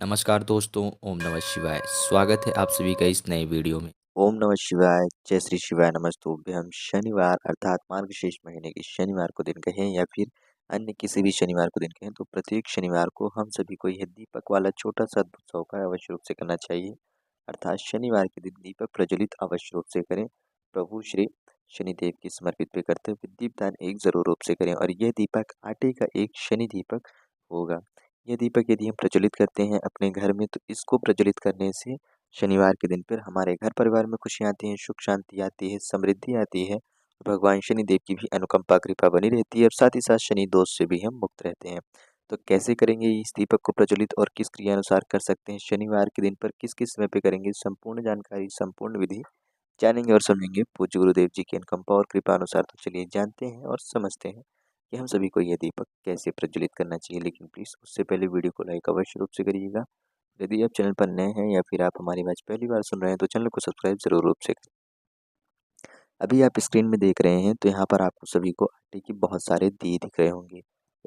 नमस्कार दोस्तों, ओम नमः शिवाय। स्वागत है आप सभी का इस नए वीडियो में। ओम नमः शिवाय, जय श्री शिवाय नमस्तुभ्यं। शनिवार अर्थात मार्गशीर्ष महीने के शनिवार को दिन कहें या फिर अन्य किसी भी शनिवार को दिन कहें, तो प्रत्येक शनिवार को हम सभी को यह दीपक वाला छोटा-सा अद्भुत सा उपाय अवश्य रूप से करना चाहिए। अर्थात शनिवार के दिन दीपक प्रज्वलित अवश्य रूप से करें। प्रभु श्री शनिदेव की समर्पित पे करते हुए दीपदान एक ज़रूर रूप से करें और यह दीपक आटे का एक शनि दीपक होगा। यह दीपक यदि हम प्रज्वलित करते हैं अपने घर में, तो इसको प्रज्वलित करने से शनिवार के दिन पर हमारे घर परिवार में खुशियाँ आती हैं, सुख शांति आती है, समृद्धि आती है। भगवान शनिदेव की भी अनुकंपा कृपा बनी रहती है और साथ ही साथ शनि दोष से भी हम मुक्त रहते हैं। तो कैसे करेंगे इस दीपक को प्रज्वलित और किस क्रिया अनुसार कर सकते हैं, शनिवार के दिन पर किस-किस समय पे करेंगे, संपूर्ण जानकारी, संपूर्ण विधि जानेंगे और समझेंगे पूज्य गुरुदेव जी की अनुकंपा और कृपा अनुसार। तो चलिए जानते हैं और समझते हैं कि हम सभी को यह दीपक कैसे प्रज्वलित करना चाहिए। लेकिन प्लीज़ उससे पहले वीडियो को लाइक अवश्य रूप से करिएगा। यदि आप चैनल पर नए हैं या फिर आप हमारी आवाज़ पहली बार सुन रहे हैं, तो चैनल को सब्सक्राइब ज़रूर रूप से करें। अभी आप स्क्रीन में देख रहे हैं, तो यहाँ पर आपको सभी को आटे के बहुत सारे दिए दिख रहे होंगे।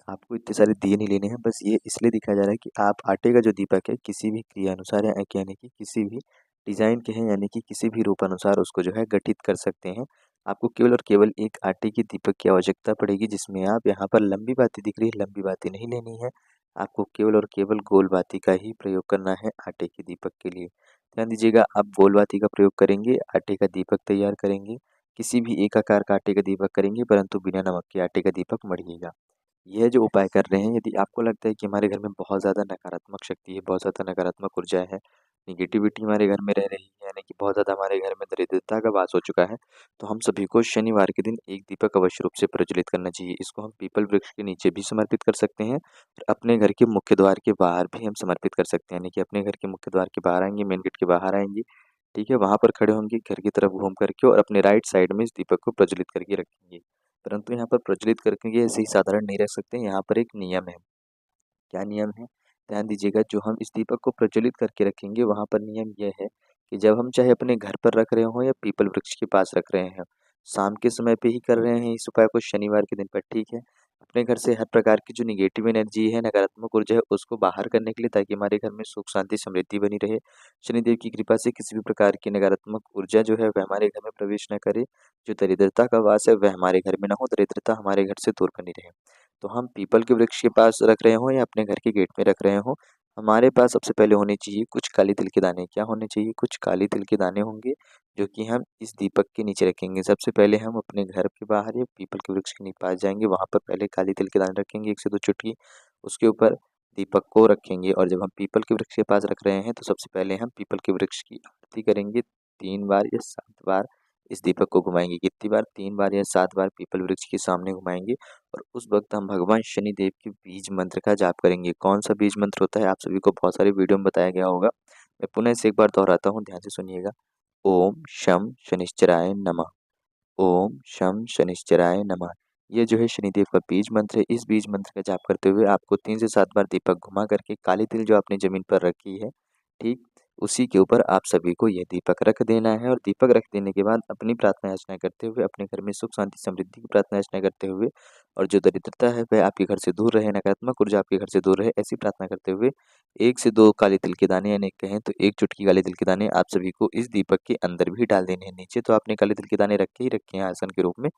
आपको इतने सारे दिए नहीं लेने हैं, बस ये इसलिए दिखाया जा रहा है कि आप आटे का जो दीपक है किसी भी क्रिया अनुसार यानी कि किसी भी डिज़ाइन के हैं, यानी कि किसी भी रूप अनुसार उसको जो है गठित कर सकते हैं। आपको केवल और केवल एक आटे के दीपक की आवश्यकता पड़ेगी, जिसमें आप यहाँ पर लंबी बाती दिख रही है, लंबी बाती नहीं लेनी है। आपको केवल और केवल गोल बाती का ही प्रयोग करना है आटे के दीपक के लिए। ध्यान दीजिएगा, आप गोल बाती का प्रयोग करेंगे, आटे का दीपक तैयार करेंगे, किसी भी एक आकार का आटे का दीपक करेंगे, परंतु बिना नमक के आटे का दीपक मढ़िएगा। यह जो उपाय कर रहे हैं, यदि आपको लगता है कि हमारे घर में बहुत ज़्यादा नकारात्मक शक्ति है, बहुत ज़्यादा नकारात्मक ऊर्जा है, नेगेटिविटी हमारे घर में रह रही है, यानी कि बहुत ज़्यादा हमारे घर में दरिद्रता का वास हो चुका है, तो हम सभी को शनिवार के दिन एक दीपक अवश्य रूप से प्रज्वलित करना चाहिए। इसको हम पीपल वृक्ष के नीचे भी समर्पित कर सकते हैं और अपने घर के मुख्य द्वार के बाहर भी हम समर्पित कर सकते हैं। यानी कि अपने घर के मुख्य द्वार के बाहर आएँगे, मेन गेट के बाहर आएँगे, ठीक है? वहाँ पर खड़े होंगे, घर की तरफ घूम करके और अपने राइट साइड में इस दीपक को प्रज्वलित करके रखेंगे। परंतु यहाँ पर प्रज्वलित करके ऐसे ही साधारण नहीं रख सकते, यहाँ पर एक नियम है। क्या नियम है? ध्यान दीजिएगा, जो हम इस दीपक को प्रज्वलित करके रखेंगे, वहाँ पर नियम यह है कि जब हम चाहे अपने घर पर रख रहे हों या पीपल वृक्ष के पास रख रहे हैं, शाम के समय पे ही कर रहे हैं इस उपाय को, शनिवार के दिन पर, ठीक है? अपने घर से हर प्रकार की जो नेगेटिव एनर्जी है, नकारात्मक ऊर्जा है, उसको बाहर करने के लिए, ताकि हमारे घर में सुख, शांति, समृद्धि बनी रहे। शनिदेव की कृपा से किसी भी प्रकार की नकारात्मक ऊर्जा जो है, वह हमारे घर में प्रवेश न करे। जो दरिद्रता का वास है, वह हमारे घर में ना हो, दरिद्रता हमारे घर से दूर बनी रहे। तो हम पीपल के वृक्ष के पास रख रहे हों या अपने घर के गेट में रख रहे हों, हमारे पास सबसे पहले होने चाहिए कुछ काले तिल के दाने। क्या होने चाहिए? कुछ काले तिल के दाने होंगे, जो कि हम इस दीपक के नीचे रखेंगे। सबसे पहले हम अपने घर के बाहर या पीपल के वृक्ष के पास जाएँगे, वहाँ पर पहले काले तिल के दाने रखेंगे 1 से 2 चुटकी, उसके ऊपर दीपक को रखेंगे और जब हम पीपल के वृक्ष के पास रख रहे हैं, तो सबसे पहले हम पीपल के वृक्ष की आरती करेंगे 3 बार या 7 बार। इस दीपक को घुमाएँगे कितनी बार? 3 बार या 7 बार पीपल वृक्ष के सामने घुमाएँगे और उस वक़्त हम भगवान शनिदेव के बीज मंत्र का जाप करेंगे। कौन-सा बीज मंत्र होता है, आप सभी को बहुत सारे वीडियो में बताया गया होगा। मैं पुनः इसे एक बार दोहराता हूँ, ध्यान से सुनिएगा। ओम शम शनिश्चराय नमः। ओम शम शनिश्चराय नमः। ये जो है शनिदेव का बीज मंत्र है। इस बीज मंत्र का जाप करते हुए आपको 3 से 7 बार दीपक घुमा करके काली तिल जो आपने ज़मीन पर रखी है, ठीक, उसी के ऊपर आप सभी को ये दीपक रख देना है और दीपक रख देने के बाद अपनी प्रार्थना याचना करते हुए, अपने घर में सुख शांति समृद्धि की प्रार्थना याचना करते हुए और जो दरिद्रता है वह आपके घर से दूर रहे, नकारात्मक ऊर्जा आपके घर से दूर रहे, ऐसी प्रार्थना करते हुए 1 से 2 काले तिल के दाने, यानी कहें तो 1 चुटकी काले तिल के दाने आप सभी को इस दीपक के अंदर भी डाल देने हैं। नीचे तो आपने काले तिल के दाने रखे ही रखे हैं आसन के रूप में,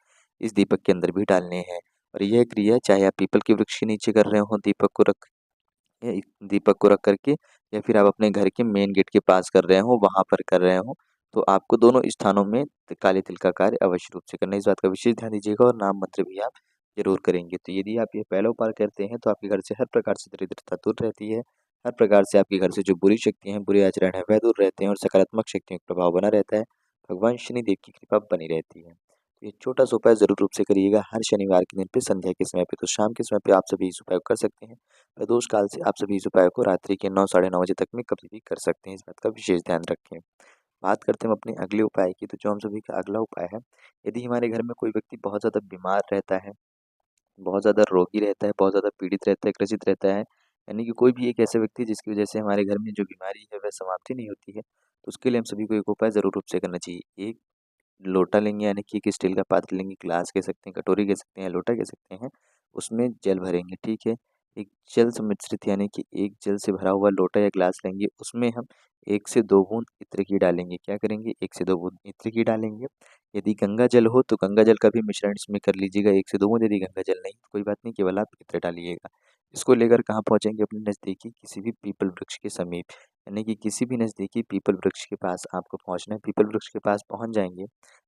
इस दीपक के अंदर भी डालने हैं। और यह क्रिया चाहे आप पीपल के वृक्ष के नीचे कर रहे हो दीपक को रख करके, या फिर आप अपने घर के मेन गेट के पास कर रहे हो, वहाँ पर कर रहे हो, तो आपको दोनों स्थानों में काले तिल का कार्य अवश्य रूप से करना है। इस बात का विशेष ध्यान दीजिएगा और नाम मंत्र भी आप ज़रूर करेंगे। तो यदि आप ये पहला उपाय करते हैं, तो आपके घर से हर प्रकार से दरिद्रता दूर रहती है, हर प्रकार से आपके घर से जो बुरी शक्तियाँ हैं, बुरे आचरण है, वह दूर रहते हैं और सकारात्मक शक्तियों का प्रभाव बना रहता है। भगवान शनिदेव की कृपा बनी रहती है। तो ये छोटा-सा उपाय ज़रूर रूप से करिएगा हर शनिवार के दिन पे संध्या के समय पे। तो शाम के समय पे आप सभी इस उपाय को कर सकते हैं। प्रदोष काल से आप सभी इस उपाय को रात्रि के 9 साढ़े 9 बजे तक में कभी भी कर सकते हैं, इस बात का विशेष ध्यान रखें। बात करते हैं हम अपने अगले उपाय की, तो जो हम सभी का अगला उपाय है, यदि हमारे घर में कोई व्यक्ति बहुत ज़्यादा बीमार रहता है, बहुत ज़्यादा रोगी रहता है, बहुत ज़्यादा पीड़ित रहता है, ग्रसित रहता है, यानी कि कोई भी एक ऐसा व्यक्ति जिसकी वजह से हमारे घर में जो बीमारी है वह समाप्ति नहीं होती है, तो उसके लिए हम सभी को एक उपाय ज़रूर रूप से करना चाहिए। एक लोटा लेंगे, यानी कि एक स्टील का पात्र लेंगे, ग्लास कह सकते हैं, कटोरी कह सकते हैं, लोटा कह सकते हैं, उसमें जल भरेंगे, ठीक है? एक जल सम्मिश्रित यानी कि एक जल से भरा हुआ लोटा या ग्लास लेंगे, उसमें हम 1 से 2 बूंद इत्र की डालेंगे। क्या करेंगे? 1 से 2 बूंद इत्र की डालेंगे। यदि गंगा जल हो तो गंगा जल का भी मिश्रण इसमें कर लीजिएगा 1 से 2 बूंद, यदि गंगा जल नहीं तो कोई बात नहीं, केवल आप इत्र डालिएगा। इसको लेकर कहाँ पहुँचेंगे? अपने नज़दीकी किसी भी पीपल वृक्ष के समीप, यानी कि किसी भी नज़दीकी पीपल वृक्ष के पास आपको पहुँचना है। पीपल वृक्ष के पास पहुँच जाएँगे।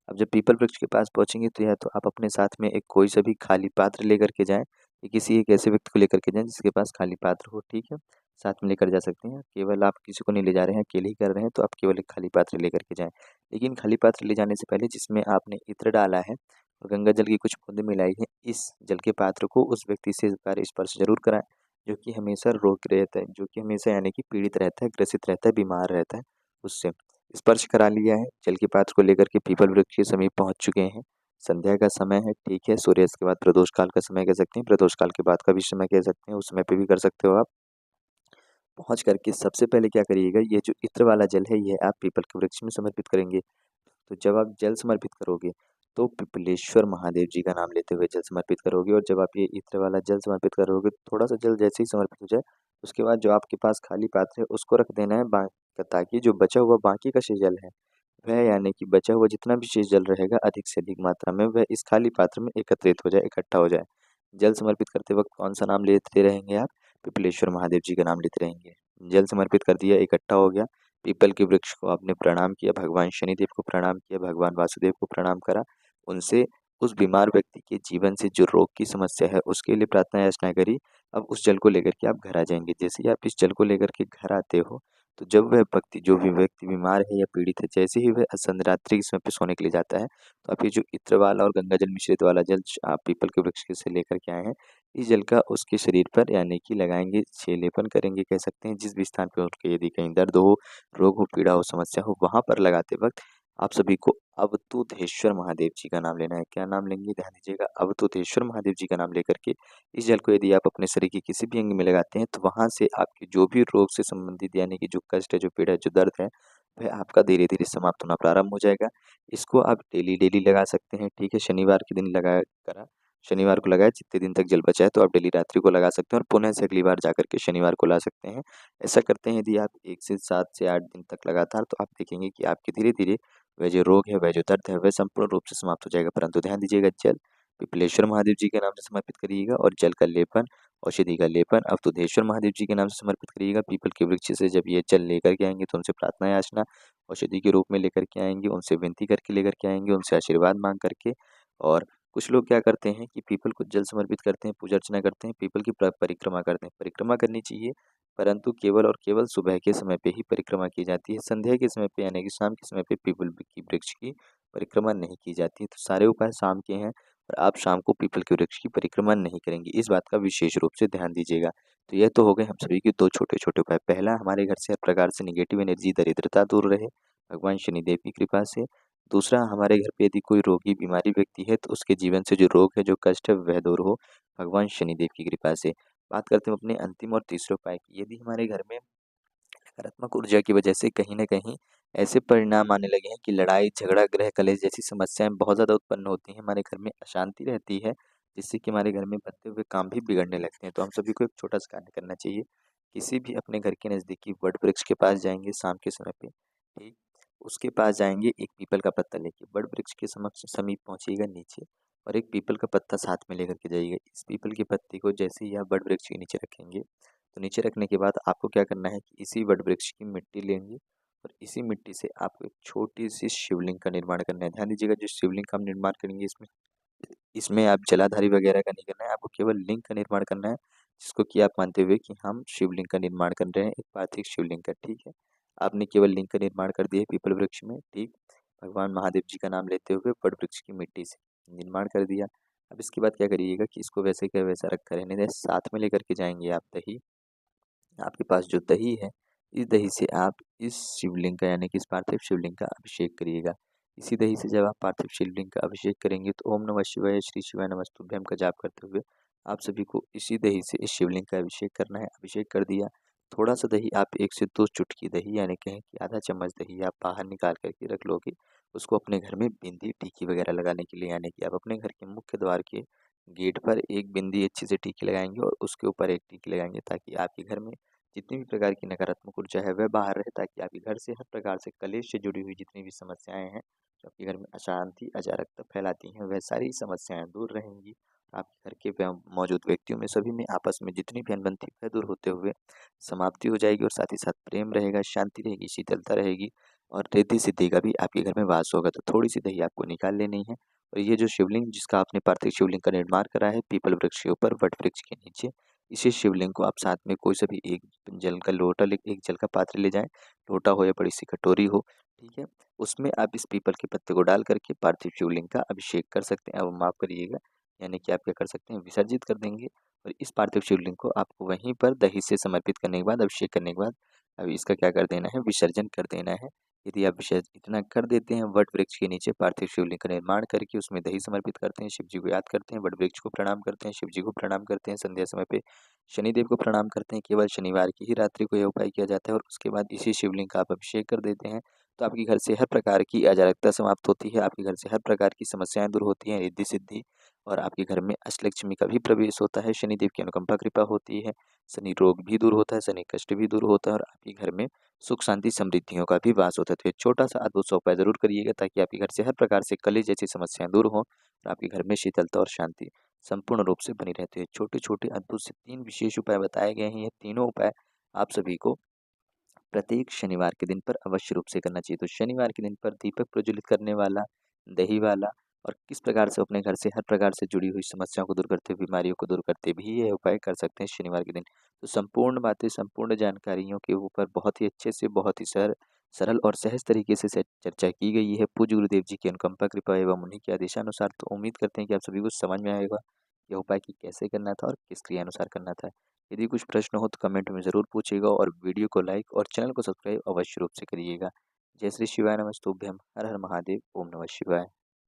अब जब पीपल वृक्ष के पास पहुँचेंगे तो या तो आप अपने साथ में एक कोई सा भी खाली पात्र लेकर के जाएँ, या किसी एक ऐसे व्यक्ति को लेकर के जाएँ जिसके पास खाली पात्र हो, ठीक है? साथ में लेकर जा सकते हैं। केवल आप किसी को नहीं ले जा रहे हैं, अकेले ही कर रहे हैं, तो आप केवल एक खाली पात्र लेकर के जाएँ। लेकिन खाली पात्र ले जाने से पहले जिसमें आपने इत्र डाला है और गंगा जल की कुछ बूँदें मिलाई हैं, इस जल के पात्र को उस व्यक्ति से एक बार स्पर्श ज़रूर कराएँ, जो कि हमेशा रोगग्रस्त है, जो कि हमेशा यानी कि पीड़ित रहता है, ग्रसित रहता है, बीमार रहता है, उससे। स्पर्श करा लिया है, जल के पात्र को लेकर के पीपल वृक्ष के समीप पहुँच चुके हैं। संध्या का समय है, ठीक है, सूर्यास्त के बाद प्रदोष काल का समय कह सकते हैं, प्रदोष काल के बाद का भी समय कह सकते हैं, उस समय पे भी कर सकते हो आप। पहुँच करके सबसे पहले क्या करिएगा, ये जो इत्र वाला जल है, ये आप पीपल के वृक्ष में समर्पित करेंगे। तो जब आप जल समर्पित करोगे, तो पिपलेश्वर महादेव जी का नाम लेते हुए जल समर्पित करोगे, और जब आप ये इत्र वाला जल समर्पित करोगे, थोड़ा-सा जल जैसे ही समर्पित हो जाए, उसके बाद जो आपके पास खाली पात्र है, उसको रख देना है ताकि जो बचा हुआ बाकी का शेष जल है, वह यानी कि बचा हुआ जितना भी शेष जल रहेगा, अधिक से अधिक मात्रा में वह इस खाली पात्र में एकत्रित हो जाए, इकट्ठा हो जाए। जल समर्पित करते वक़्त कौन-सा नाम लेते रहेंगे आप? पिपलेश्वर महादेव जी का नाम लेते रहेंगे। जल समर्पित कर दिया, इकट्ठा हो गया, पीपल के वृक्ष को आपने प्रणाम किया, भगवान शनिदेव को प्रणाम किया, भगवान वासुदेव को प्रणाम करा, उनसे उस बीमार व्यक्ति के जीवन से जो रोग की समस्या है, उसके लिए प्रार्थना याचना करी। अब उस जल को लेकर के आप घर आ जाएँगे। जैसे ही आप इस जल को लेकर के घर आते हो, तो जब वह व्यक्ति जो भी व्यक्ति बीमार है या पीड़ित है, जैसे ही वह संध्यारात्रि के समय पे सोने के लिए जाता है, तो आप ये जो इत्र वाला और गंगा जल मिश्रित वाला जल आप पीपल के वृक्ष के से लेकर के आए हैं, इस जल का उसके शरीर पर यानी कि लगाएँगे, छेलेपन करेंगे कह सकते हैं। जिस भी स्थान पे उनके यदि कहीं दर्द हो, रोग हो, पीड़ा हो, समस्या हो, वहाँ पर लगाते वक़्त आप सभी को अवधूतेश्वर महादेव जी का नाम लेना है। क्या नाम लेंगे? ध्यान दीजिएगा, अवधूतेश्वर महादेव जी का नाम लेकर के इस जल को यदि आप अपने शरीर के किसी भी अंग में लगाते हैं, तो वहाँ से आपके जो भी रोग से संबंधित यानी कि जो कष्ट है, जो पीड़ा है, जो दर्द है, वह आपका धीरे-धीरे समाप्त होना प्रारंभ हो जाएगा। इसको आप डेली डाली सकते हैं, ठीक है? शनिवार के दिन लगाया करा शनिवार को लगाया, जितने दिन तक जल बचा है, तो आप डेली रात्रि को लगा सकते हैं और पुनः से अगली बार जाकर के शनिवार को ला सकते हैं। ऐसा करते हैं यदि आप 1 से 7 से 8 दिन तक लगातार, तो आप देखेंगे कि आपके धीरे-धीरे वह जो रोग है, वह जो दर्द है, वह संपूर्ण रूप से समाप्त हो जाएगा। परंतु ध्यान दीजिएगा, जल पिपलेश्वर महादेव जी के नाम से समर्पित करिएगा, और जल का लेपन, औषधि का लेपन अवधूतेश्वर महादेव जी के नाम से समर्पित करिएगा। पीपल के वृक्ष से जब ये जल लेकर के आएँगे, तो उनसे प्रार्थना याचना औषधि के रूप में लेकर के आएँगे, उनसे विनती करके लेकर के आएँगे, उनसे आशीर्वाद माँग करके। और कुछ लोग क्या करते हैं कि पीपल को जल समर्पित करते हैं, पूजा अर्चना करते हैं, पीपल की परिक्रमा करते हैं। परिक्रमा करनी चाहिए, परंतु केवल और केवल सुबह के समय पे ही परिक्रमा की जाती है। संध्या के समय पे यानी कि शाम के समय पे पीपल की वृक्ष की परिक्रमा नहीं की जाती है। तो सारे उपाय शाम के हैं, और आप शाम को पीपल के वृक्ष की परिक्रमा नहीं करेंगे। इस बात का विशेष रूप से ध्यान दीजिएगा। तो यह तो हो गए हम सभी के 2 छोटे-छोटे उपाय। पहला, हमारे घर से हर प्रकार से नेगेटिव एनर्जी, दरिद्रता दूर रहे, भगवान शनिदेव की कृपा से। दूसरा, हमारे घर पे यदि कोई रोगी बीमारी व्यक्ति है, तो उसके जीवन से जो रोग है, जो कष्ट है, वह दूर हो, भगवान शनिदेव की कृपा से। बात करते हैं अपने अंतिम और तीसरे उपाय की। यदि हमारे घर में नकारात्मक ऊर्जा की वजह से कहीं न कहीं ऐसे परिणाम आने लगे हैं कि लड़ाई, झगड़ा, गृह कलेश जैसी समस्याएँ बहुत ज़्यादा उत्पन्न होती हैं, हमारे घर में अशांति रहती है, जिससे कि हमारे घर में बनते हुए काम भी बिगड़ने लगते हैं। तो हम सभी को एक छोटा-सा कार्य करना चाहिए। किसी भी अपने घर के नज़दीकी वट वृक्ष के पास जाएँगे शाम के समय पे, ठीक? उसके पास जाएँगे, एक पीपल का पत्ता लेके वट वृक्ष के समीप पहुँचिएगा नीचे, और एक पीपल का पत्ता साथ में लेकर के जाइएगा। इस पीपल के पत्ते को जैसे ही आप वट वृक्ष के नीचे रखेंगे, तो नीचे रखने के बाद आपको क्या करना है कि इसी वट वृक्ष की मिट्टी लेंगे, और इसी मिट्टी से आपको एक छोटी-सी शिवलिंग का निर्माण करना है। ध्यान दीजिएगा, जो शिवलिंग का हम निर्माण करेंगे, इसमें इसमें आप जलाधारी वगैरह का नहीं करना है, आपको केवल लिंग का निर्माण करना है, जिसको कि आप मानते हुए कि हम शिवलिंग का निर्माण कर रहे हैं, एक पार्थिव शिवलिंग का, ठीक है? आपने केवल लिंग का निर्माण कर दिया है पीपल वृक्ष में, ठीक? भगवान महादेव जी का नाम लेते हुए वट वृक्ष की मिट्टी से निर्माण कर दिया। अब इसके बाद क्या करिएगा कि इसको वैसे का वैसा रखा रहने दें, साथ में लेकर के जाएँगे आप दही। आपके पास जो दही है, इस दही से आप इस शिवलिंग का यानी कि इस पार्थिव शिवलिंग का अभिषेक करिएगा। इसी दही से जब आप पार्थिव शिवलिंग का अभिषेक करेंगे, तो ओम नमः शिवाय, श्री शिवाय नमस्तुभ्यम का जाप करते हुए आप सभी को इसी दही से इस शिवलिंग का अभिषेक करना है। अभिषेक कर दिया, थोड़ा-सा दही आप 1 से 2 चुटकी दही यानी कहें कि आधा चम्मच दही आप बाहर निकाल कर के रख लोगे। उसको अपने घर में बिंदी, टिकी वगैरह लगाने के लिए यानी कि आप अपने घर के मुख्य द्वार के गेट पर एक बिंदी अच्छी से टीकी लगाएंगे और उसके ऊपर एक टीकी लगाएंगे, ताकि आपके घर में जितनी भी प्रकार की नकारात्मक ऊर्जा है वह बाहर रहे, ताकि आपके घर से हर प्रकार से कलेश से जुड़ी हुई जितनी भी समस्याएं हैं, जो आपके घर में अशांति अराजकता फैलाती हैं, वह सारी समस्याएं दूर रहेंगी। आपके घर के मौजूद व्यक्तियों में सभी में आपस में जितनी भी अनबन थी वह दूर होते हुए समाप्ति हो जाएगी, और साथ ही साथ प्रेम रहेगा, शांति रहेगी, शीतलता रहेगी, और रिद्धि सिद्धि का भी आपके घर में वास होगा। तो थोड़ी सी दही आपको निकाल लेनी है, और ये जो शिवलिंग जिसका आपने पार्थिव शिवलिंग का निर्माण करा है पीपल वृक्ष के ऊपर वट वृक्ष के नीचे, इसी शिवलिंग को आप साथ में कोई सा भी एक जल का लोटा एक जल का पात्र ले जाएं, लोटा हो या बड़ी सी कटोरी हो, ठीक है। उसमें आप इस पीपल के पत्ते को डाल करके पार्थिव शिवलिंग का अभिषेक कर सकते हैं, अब माफ करिएगा, यानी कि आप क्या कर सकते हैं, विसर्जित कर देंगे। और इस पार्थिव शिवलिंग को आपको वहीं पर दही से समर्पित करने के बाद, अभिषेक करने के बाद, अब इसका क्या कर देना है, विसर्जन कर देना है। यदि आप विसर्जन इतना कर देते हैं, वट वृक्ष के नीचे पार्थिव शिवलिंग का निर्माण करके उसमें दही समर्पित करते हैं, शिव जी को याद करते हैं, वट वृक्ष को प्रणाम करते हैं, शिव जी को प्रणाम करते हैं, संध्या समय पे शनिदेव को प्रणाम करते हैं। केवल शनिवार की ही रात्रि को यह उपाय किया जाता है, और उसके बाद इसी शिवलिंग का आप अभिषेक कर देते हैं, तो आपके घर से हर प्रकार की अराजकता समाप्त होती है, आपके घर से हर प्रकार की समस्याएं दूर होती हैं, रिद्धि सिद्धि, और आपके घर में अष्टलक्ष्मी का भी प्रवेश होता है, शनिदेव की अनुकंपा कृपा होती है, शनि रोग भी दूर होता है, शनि कष्ट भी दूर होता है, और आपके घर में सुख शांति समृद्धियों का भी वास होता है। तो ये छोटा सा अद्भुत सा उपाय जरूर करिएगा, ताकि आपके घर से हर प्रकार से कलेश जैसी समस्याएं दूर हों, और आपके घर में शीतलता और शांति संपूर्ण रूप से बनी रहती है। छोटे छोटे अद्भुत से 3 विशेष उपाय बताए गए हैं, ये तीनों उपाय आप सभी को प्रत्येक शनिवार के दिन पर अवश्य रूप से करना चाहिए। तो शनिवार के दिन पर दीपक प्रज्वलित करने वाला, दही वाला, और किस प्रकार से अपने घर से हर प्रकार से जुड़ी हुई समस्याओं को दूर करते, बीमारियों को दूर करते भी ये उपाय कर सकते हैं शनिवार के दिन। तो संपूर्ण बातें, संपूर्ण जानकारियों के ऊपर बहुत ही अच्छे से, बहुत ही सरल और सहज तरीके से चर्चा की गई है पूज्य गुरुदेव जी की अनुकंपा कृपा एवं उन्हीं के आदेशानुसार। तो उम्मीद करते हैं कि आप सभी को समझ में आएगा यह उपाय कि कैसे करना था और किस क्रिया अनुसार करना था। यदि कुछ प्रश्न हो तो कमेंट में ज़रूर पूछिएगा, और वीडियो को लाइक और चैनल को सब्सक्राइब अवश्य रूप से करिएगा। जय श्री शिवाय, नमस्तुभ्यम, हर हर महादेव, ओम नमः शिवाय।